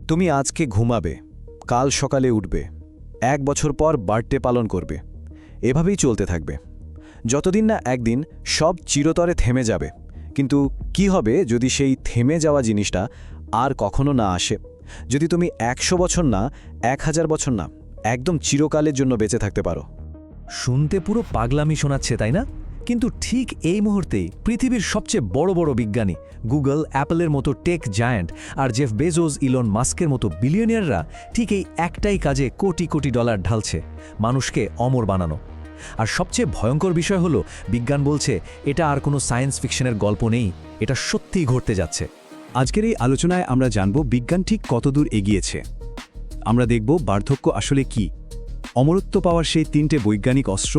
তুমি আজকে ঘুমাবে, কাল সকালে উঠবে, 1 বছর পর বার্থডে পালন করবে, এভাবেই চলতে থাকবে যতদিন না একদিন সব চিরতরে থেমে যাবে। কিন্তু কি হবে যদি সেই থেমে যাওয়া জিনিসটা আর কখনো না আসে? যদি তুমি 100 বছর না, 1000 বছর না, একদম চিরকালের জন্য বেঁচে থাকতে পারো। শুনতে পুরো পাগলামি শোনাচ্ছে, তাই না? কিন্তু ঠিক এই মুহূর্তেই পৃথিবীর সবচেয়ে বড় বড় বিজ্ঞানী, গুগল, অ্যাপলের মতো টেক জায়ান্ট আর জেফ বেজোস, ইলন মাস্কের মতো বিলিয়নিয়াররা ঠিক এই একটাই কাজে কোটি কোটি ডলার ঢালছে, মানুষকে অমর বানানো। আর সবচেয়ে ভয়ঙ্কর বিষয় হলো, বিজ্ঞান বলছে এটা আর কোনো সায়েন্স ফিকশনের গল্প নেই, এটা সত্যিই ঘটতে যাচ্ছে। আজকের এই আলোচনায় আমরা জানব বিজ্ঞান ঠিক কতদূর এগিয়েছে। আমরা দেখব বার্ধক্য আসলে কি, অমরত্ব পাওয়ার সেই 3টে বৈজ্ঞানিক অস্ত্র,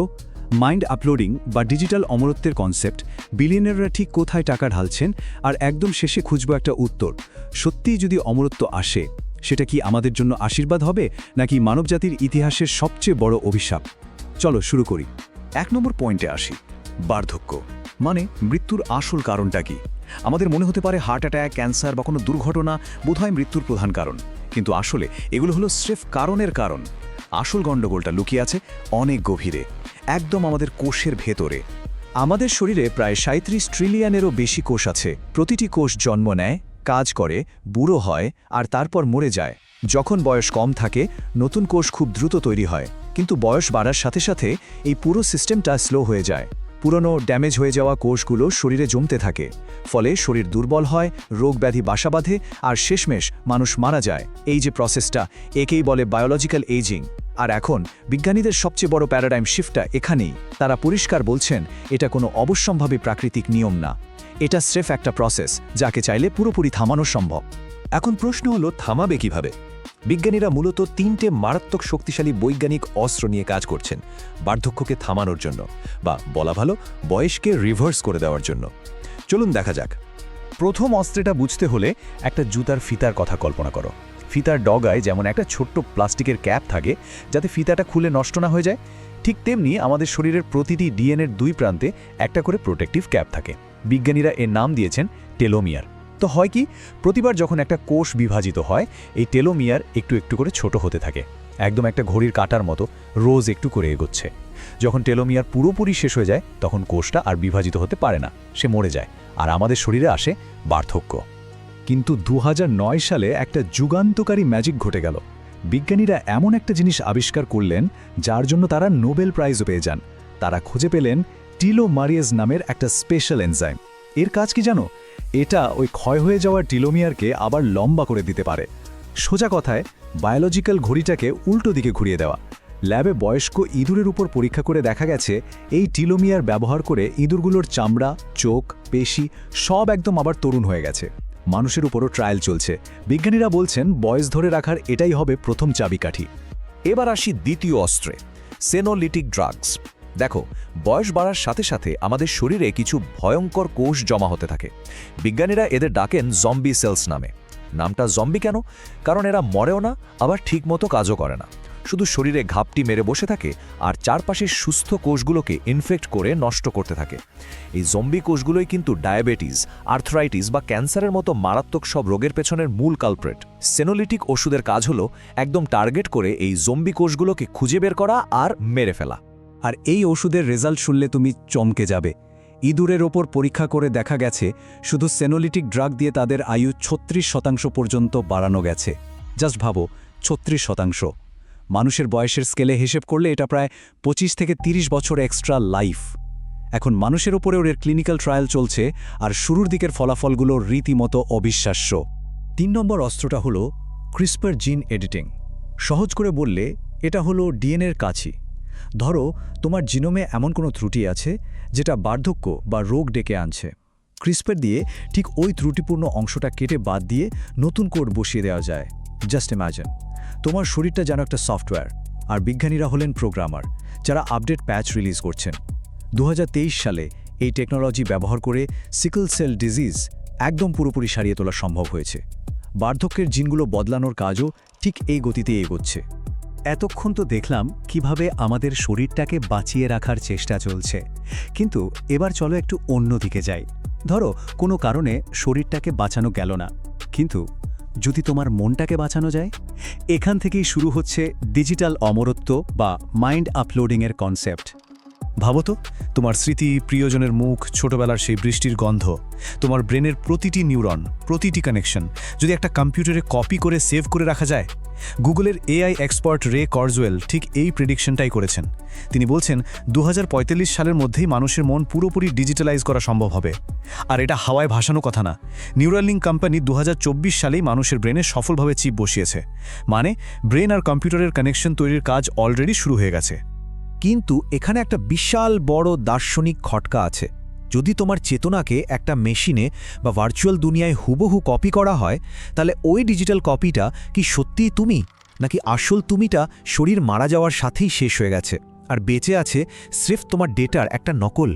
মাইন্ড আপলোডিং বা ডিজিটাল অমরত্বের কনসেপ্ট, বিলিয়নাররা ঠিক কোথায় টাকা ঢালছেন, আর একদম শেষে খুঁজব একটা উত্তর। সত্যিই যদি অমরত্ব আসে, সেটা কি আমাদের জন্য আশীর্বাদ হবে নাকি মানবজাতির ইতিহাসের সবচেয়ে বড় অভিশাপ? চলো শুরু করি। 1 নম্বর পয়েন্টে আসি। বার্ধক্য মানে মৃত্যুর আসল কারণটা কি? আমাদের মনে হতে পারে হার্ট অ্যাটাক, ক্যান্সার বা কোনো দুর্ঘটনা বোধহয় মৃত্যুর প্রধান কারণ, কিন্তু আসলে এগুলো হলো স্রেফ কারণের কারণ। আসল গণ্ডগোলটা লুকিয়ে আছে অনেক গভীরে, একদম আমাদের কোষের ভেতরে। আমাদের শরীরে প্রায় 37 ট্রিলিয়নেরও বেশি কোষ আছে। প্রতিটি কোষ জন্ম নেয়, কাজ করে, বুড়ো হয় আর তারপর মরে যায়। যখন বয়স কম থাকে, নতুন কোষ খুব দ্রুত তৈরি হয়, কিন্তু বয়স বাড়ার সাথে সাথে এই পুরো সিস্টেমটা স্লো হয়ে যায়। পুরনো ড্যামেজ হয়ে যাওয়া কোষগুলো শরীরে জমতে থাকে, ফলে শরীর দুর্বল হয়, রোগ ব্যাধি বাসা বাঁধে আর শেষমেশ মানুষ মারা যায়। এই যে প্রসেসটা, একেই বলে বায়োলজিক্যাল এজিং। আর এখন বিজ্ঞানীদের সবচেয়ে বড় প্যারাডাইম শিফটটা এখানেই। তারা পরিষ্কার বলছেন, এটা কোনো অবশ্যম্ভাবী প্রাকৃতিক নিয়ম না, এটা স্রেফ একটা প্রসেস যাকে চাইলে পুরোপুরি থামানো সম্ভব। এখন প্রশ্ন হলো, থামাবে কিভাবে? বিজ্ঞানীরা মূলত 3টে মারাত্মক শক্তিশালী বৈজ্ঞানিক অস্ত্র নিয়ে কাজ করছেন বার্ধক্যকে থামানোর জন্য, বা বলা ভালো বয়সকে রিভার্স করে দেওয়ার জন্য। চলুন দেখা যাক। প্রথম অস্ত্রটা বুঝতে হলে একটা জুতার ফিতার কথা কল্পনা করো। ফিতার ডগায় যেমন একটা ছোট্ট প্লাস্টিকের ক্যাপ থাকে যাতে ফিতাটা খুলে নষ্ট না হয়ে যায়, ঠিক তেমনি আমাদের শরীরের প্রতিটি ডিএনএর 2 প্রান্তে একটা করে প্রোটেক্টিভ ক্যাপ থাকে। বিজ্ঞানীরা এর নাম দিয়েছেন টেলোমিয়ার। তো হয় কি, প্রতিবার যখন একটা কোষ বিভাজিত হয়, এই টেলোমিয়ার একটু একটু করে ছোট হতে থাকে, একদম একটা ঘড়ির কাঁটার মতো রোজ একটু করে এগোচ্ছে। যখন টেলোমিয়ার পুরোপুরি শেষ হয়ে যায়, তখন কোষটা আর বিভাজিত হতে পারে না, সে মরে যায়, আর আমাদের শরীরে আসে বার্ধক্য। কিন্তু 2009 সালে একটা যুগান্তকারী ম্যাজিক ঘটে গেল। বিজ্ঞানীরা এমন একটা জিনিস আবিষ্কার করলেন যার জন্য তারা নোবেল প্রাইজও পেয়ে যান। তারা খুঁজে পেলেন টিলোমারিয়েজ নামের একটা স্পেশাল এনজাইম। এর কাজ কি জানো? এটা ওই ক্ষয় হয়ে যাওয়া টিলোমিয়ারকে আবার লম্বা করে দিতে পারে। সোজা কথায়, বায়োলজিক্যাল ঘড়িটাকে উল্টো দিকে ঘুরিয়ে দেওয়া। ল্যাবে বয়স্ক ইঁদুরের উপর পরীক্ষা করে দেখা গেছে, এই টিলোমিয়ার ব্যবহার করে ইঁদুরগুলোর চামড়া, চোখ, পেশি সব একদম আবার তরুণ হয়ে গেছে। মানুষের উপরও ট্রায়াল চলছে। বিজ্ঞানীরা বলছেন বয়স ধরে রাখার এটাই হবে প্রথম চাবিকাঠি। এবার আসি দ্বিতীয় অস্ত্রে, সেনোলিটিক ড্রাগস। দেখো, বয়স বাড়ার সাথে সাথে আমাদের শরীরে কিছু ভয়ঙ্কর কোষ জমা হতে থাকে। বিজ্ঞানীরা এদের ডাকেন জম্বি সেলস নামে। নামটা জম্বি কেন? কারণ এরা মরেও না, আবার ঠিকমতো কাজও করে না, শুধু শরীরে ঘাপটি মেরে বসে থাকে আর চারপাশের সুস্থ কোষগুলোকে ইনফেক্ট করে নষ্ট করতে থাকে। এই জম্বি কোষগুলোই কিন্তু ডায়াবেটিস, আর্থ্রাইটিস বা ক্যান্সারের মতো মারাত্মক সব রোগের পেছনের মূল কালপ্রেট। সেনোলিটিক ওষুধের কাজ হলো একদম টার্গেট করে এই জম্বি কোষগুলোকে খুঁজে বের করা আর মেরে ফেলা। আর এই ওষুধের রেজাল্ট শুনলে তুমি চমকে যাবে। ইঁদুরের ওপর পরীক্ষা করে দেখা গেছে, শুধু সেনোলিটিক ড্রাগ দিয়ে তাদের আয়ু 36% পর্যন্ত বাড়ানো গেছে। জাস্ট ভাবো, 36%। মানুষের বয়সের স্কেলে হিসেব করলে এটা প্রায় 25 থেকে 30 বছর এক্সট্রা লাইফ। এখন মানুষের ওপরেও এর ক্লিনিক্যাল ট্রায়াল চলছে, আর শুরুর দিকের ফলাফলগুলো রীতিমতো অবিশ্বাস্য। 3 নম্বর অস্ত্রটা হলো ক্রিসপার জিন এডিটিং। সহজ করে বললে, এটা হলো ডিএনএর কাছি। ধরো, তোমার জিনোমে এমন কোনো ত্রুটি আছে যেটা বার্ধক্য বা রোগ ডেকে আনছে। ক্রিসপার দিয়ে ঠিক ওই ত্রুটিপূর্ণ অংশটা কেটে বাদ দিয়ে নতুন কোড বসিয়ে দেওয়া যায়। জাস্ট ইমাজিন, তোমার শরীরটা যেন একটা সফটওয়্যার, আর বিজ্ঞানীরা হলেন প্রোগ্রামার, যারা আপডেট প্যাচ রিলিজ করছেন। 2023 সালে এই টেকনোলজি ব্যবহার করে সিকল সেল ডিজিজ একদম পুরোপুরি সারিয়ে তোলা সম্ভব হয়েছে। বার্ধক্যের জিনগুলো বদলানোর কাজও ঠিক এই গতিতে এগোচ্ছে। এতক্ষণ তো দেখলাম কিভাবে আমাদের শরীরটাকে বাঁচিয়ে রাখার চেষ্টা চলছে, কিন্তু এবার চলো একটু অন্য দিকে যাই। ধরো কোনো কারণে শরীরটাকে বাঁচানো গেল না, কিন্তু যদি তোমার মনটাকে বাঁচানো যায়? এখান থেকেই শুরু হচ্ছে ডিজিটাল অমরত্ব বা মাইন্ড আপলোডিংয়ের কনসেপ্ট। ভাবো তো, তোমার স্মৃতি, প্রিয়জনের মুখ, ছোটবেলার সেই বৃষ্টির গন্ধ, তোমার ব্রেনের প্রতিটি নিউরন, প্রতিটি কানেকশন যদি একটা কম্পিউটারে কপি করে সেভ করে রাখা যায়। গুগলের এআই এক্সপার্ট রে কর্জওয়েল ঠিক এই প্রেডিকশনটাই করেছেন। তিনি বলছেন 2045 সালের মধ্যেই মানুষের মন পুরোপুরি ডিজিটালাইজ করা সম্ভব হবে। আর এটা হাওয়ায় ভাসানো কথা না। নিউরালিঙ্ক কোম্পানি 2024 সালেই মানুষের ব্রেনে সফলভাবে চিপ বসিয়েছে। মানে ব্রেন আর কম্পিউটারের কানেকশন তৈরির কাজ অলরেডি শুরু হয়ে গেছে। কিন্তু এখানে একটা বিশাল বড় দার্শনিক খটকা আছে। যদি তোমার চেতনাকে একটা মেশিনে বা ভার্চুয়াল দুনিয়ায় হুবহু কপি করা হয়, তাহলে ওই ডিজিটাল কপিটা কি সত্যিই তুমি, নাকি আসল তুমিটা শরীর মারা যাওয়ার সাথেই শেষ হয়ে গেছে আর বেঁচে আছে স্রেফ তোমার ডেটার একটা নকল?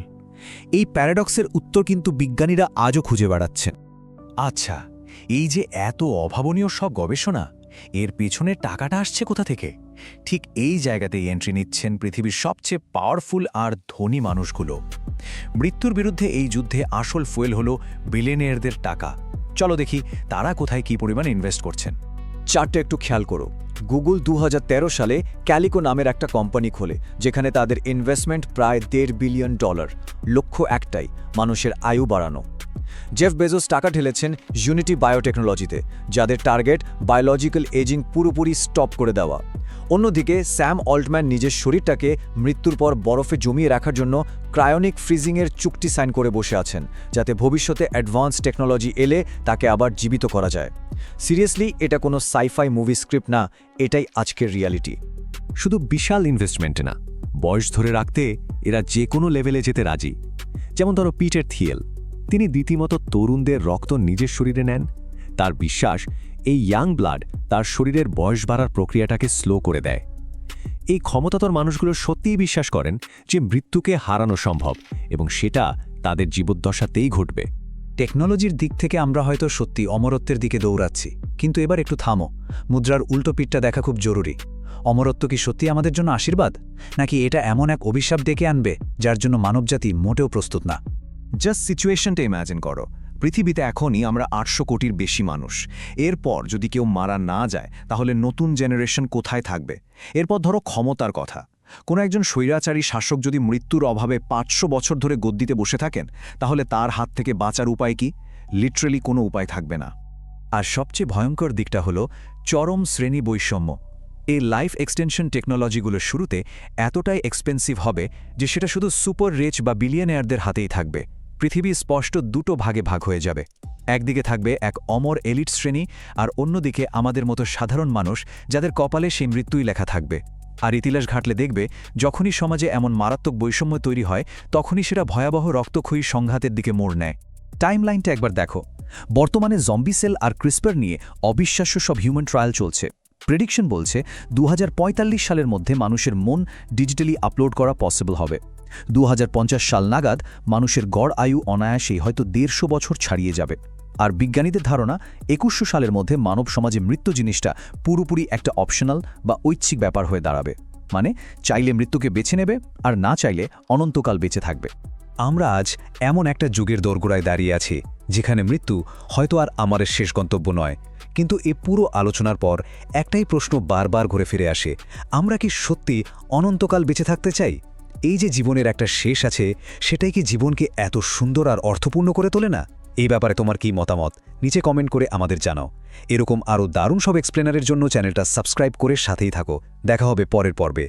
এই প্যারাডক্সের উত্তর কিন্তু বিজ্ঞানীরা আজও খুঁজে বেড়াচ্ছেন। আচ্ছা, এই যে এত অভাবনীয় সব গবেষণা, এর পেছনে টাকাটা আসছে কোথা থেকে? ঠিক এই জায়গাতেই এন্ট্রি নিচ্ছেন পৃথিবীর সবচেয়ে পাওয়ারফুল আর ধনী মানুষগুলো। মৃত্যুর বিরুদ্ধে এই যুদ্ধে আসল ফুয়েল হলো বিলিয়নিয়ারদের টাকা। চলো দেখি তারা কোথায় কী পরিমাণ ইনভেস্ট করছেন। চারটে একটু খেয়াল করো। গুগল 2013 সালে ক্যালিকো নামের একটা কোম্পানি খোলে, যেখানে তাদের ইনভেস্টমেন্ট প্রায় $1.5 বিলিয়ন। লক্ষ্য একটাই, মানুষের আয়ু বাড়ানো। জেফ বেজোস টাকা ঢেলেছেন ইউনিটি বায়োটেকনোলজিতে, যাদের টার্গেট বায়োলজিক্যাল এজিং পুরোপুরি স্টপ করে দেওয়া। অন্যদিকে স্যাম অল্টম্যান নিজের শরীরটাকে মৃত্যুর পর বরফে জমিয়ে রাখার জন্য ক্রায়োনিক ফ্রিজিংয়ের চুক্তি সাইন করে বসে আছেন, যাতে ভবিষ্যতে অ্যাডভান্স টেকনোলজি এলে তাকে আবার জীবিত করা যায়। সিরিয়াসলি, এটা কোনো সাইফাই মুভি স্ক্রিপ্ট না, এটাই আজকের রিয়ালিটি। শুধু বিশাল ইনভেস্টমেন্ট না, বয়স ধরে রাখতে এরা যে কোনো লেভেলে যেতে রাজি। যেমন ধরো পিটার থিয়েল, তিনি রীতিমতো তরুণদের রক্ত নিজের শরীরে নেন। তার বিশ্বাস, এই ইয়াং ব্লাড তার শরীরের বয়স বাড়ার প্রক্রিয়াটাকে স্লো করে দেয়। এই ক্ষমতাধর মানুষগুলো সত্যিই বিশ্বাস করেন যে মৃত্যুকে হারানো সম্ভব, এবং সেটা তাদের জীবদ্দশাতেই ঘটবে। টেকনোলজির দিক থেকে আমরা হয়তো সত্যি অমরত্বের দিকে দৌড়াচ্ছি, কিন্তু এবার একটু থামো। মুদ্রার উল্টো পিঠটা দেখা খুব জরুরি। অমরত্ব কি সত্যি আমাদের জন্য আশীর্বাদ, নাকি এটা এমন এক অভিশাপ ডেকে আনবে যার জন্য মানবজাতি মোটেও প্রস্তুত না? জাস্ট সিচুয়েশনটা ইম্যাজিন করো। পৃথিবীতে এখনই আমরা 800 কোটির বেশি মানুষ। এরপর যদি কেউ মারা না যায়, তাহলে নতুন জেনারেশন কোথায় থাকবে? এরপর ধরো ক্ষমতার কথা। কোনো একজন স্বৈরাচারী শাসক যদি মৃত্যুর অভাবে 500 বছর ধরে গদ্দিতে বসে থাকেন, তাহলে তার হাত থেকে বাঁচার উপায় কি? লিটারেলি কোনো উপায় থাকবে না। আর সবচেয়ে ভয়ঙ্কর দিকটা হলো চরম শ্রেণী বৈষম্য। এই লাইফ এক্সটেনশন টেকনোলজিগুলো শুরুতে এতটাই এক্সপেন্সিভ হবে যে সেটা শুধু সুপার রিচ বা বিলিয়নিয়ারদের হাতেই থাকবে। পৃথিবী স্পষ্ট দুটো ভাগে ভাগ হয়ে যাবে। একদিকে থাকবে এক অমর এলিট শ্রেণী, আর অন্যদিকে আমাদের মতো সাধারণ মানুষ, যাদের কপালে সেই মৃত্যুই লেখা থাকবে। আর ইতিহাস ঘাটলে দেখবে, যখনই সমাজে এমন মারাত্মক বৈষম্য তৈরি হয়, তখনই সেটা ভয়াবহ রক্তক্ষয়ী সংঘাতের দিকে মোড় নেয়। টাইমলাইনটা একবার দেখো। বর্তমানে জম্বি সেল আর ক্রিসপার নিয়ে অবিশ্বাস্য সব হিউম্যান ট্রায়াল চলছে। প্রেডিকশন বলছে 2045 সালের মধ্যে মানুষের মন ডিজিটালি আপলোড করা পসিবল হবে। 2050 সাল নাগাদ মানুষের গড় আয়ু অনায়াসেই হয়তো 150 বছর ছাড়িয়ে যাবে। আর বিজ্ঞানীদের ধারণা 2100 সালের মধ্যে মানব সমাজে মৃত্যু জিনিসটা পুরোপুরি একটা অপশনাল বা ঐচ্ছিক ব্যাপার হয়ে দাঁড়াবে। মানে চাইলে মৃত্যুকে বেছে নেবে, আর না চাইলে অনন্তকাল বেঁচে থাকবে। আমরা আজ এমন একটা যুগের দোরগোড়ায় দাঁড়িয়ে আছি, যেখানে মৃত্যু হয়তো আর আমাদের শেষ গন্তব্য নয়। কিন্তু এ পুরো আলোচনার পর একটাই প্রশ্ন বারবার ঘুরে ফিরে আসে, আমরা কি সত্যি অনন্তকাল বেঁচে থাকতে চাই? এই যে জীবনের একটা শেষ আছে, সেটাই কি জীবনকে এত সুন্দর আর অর্থপূর্ণ করে তোলে না? এই ব্যাপারে তোমার কি মতামত? নিচে কমেন্ট করে আমাদের জানাও। এরকম আরও দারুণ সব এক্সপ্লেনারের জন্য চ্যানেলটা সাবস্ক্রাইব করে সাথেই থাকো। দেখা হবে পরের পর্বে।